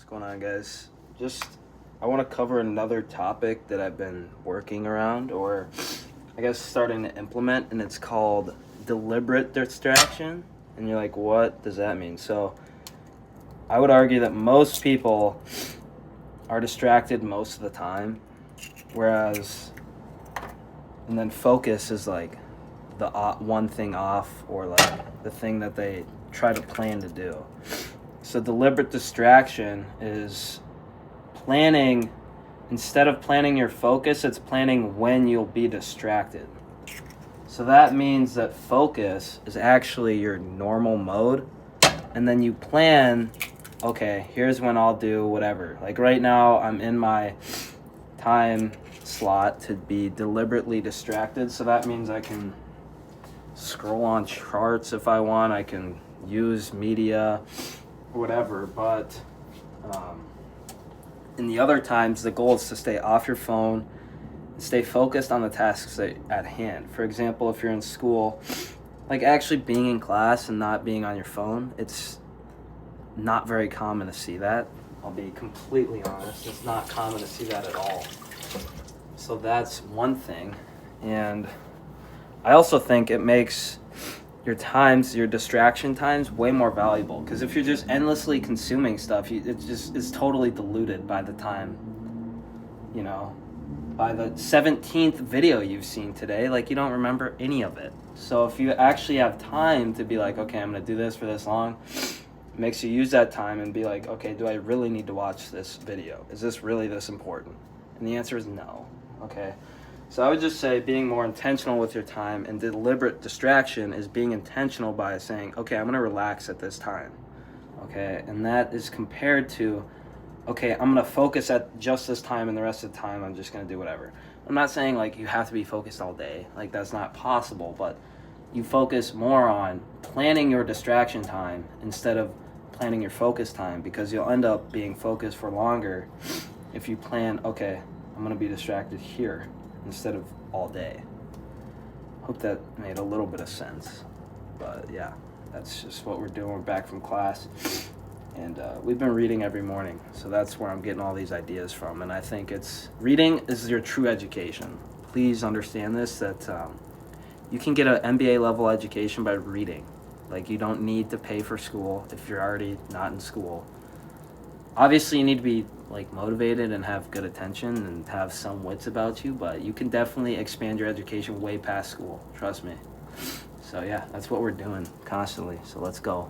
going on, guys? I want to cover another topic that I've been working around, or I guess starting to implement, and it's called deliberate distraction. And you're like, what does that mean? So, I would argue that most people are distracted most of the time, whereas, and then focus is like the one thing off, or like the thing that they try to plan to do. So, deliberate distraction is planning, instead of planning your focus, it's planning when you'll be distracted. So that means that focus is actually your normal mode, and then you plan, okay, here's when I'll do whatever. Like right now, I'm in my time slot to be deliberately distracted, so that means I can scroll on charts if I want, I can use media, whatever, but in the other times, the goal is to stay off your phone, stay focused on the tasks at hand. For example, if you're in school, like actually being in class and not being on your phone, it's not very common to see that. I'll be completely honest. It's not common to see that at all. So that's one thing. And I also think it makes your distraction times way more valuable, because if you're just endlessly consuming stuff, it's totally diluted by the time, by the 17th video you've seen today, like you don't remember any of it. So if you actually have time to be like, okay, I'm going to do this for this long, it makes you use that time and be like, okay, do I really need to watch this video? Is this really this important? And the answer is no. Okay. So I would just say being more intentional with your time, and deliberate distraction is being intentional by saying, okay, I'm going to relax at this time. Okay. And that is compared to, okay, I'm going to focus at just this time, and the rest of the time I'm just going to do whatever. I'm not saying like you have to be focused all day. Like that's not possible, but you focus more on planning your distraction time instead of planning your focus time, because you'll end up being focused for longer if you plan, okay, I'm going to be distracted here instead of all day. Hope that made a little bit of sense. But yeah, that's just what we're doing. We're back from class. And we've been reading every morning, so that's where I'm getting all these ideas from. And I think reading is your true education. Please understand this, that you can get an MBA level education by reading. Like you don't need to pay for school if you're already not in school. Obviously, you need to be like motivated and have good attention and have some wits about you, but you can definitely expand your education way past school. Trust me. So yeah, that's what we're doing constantly. So let's go.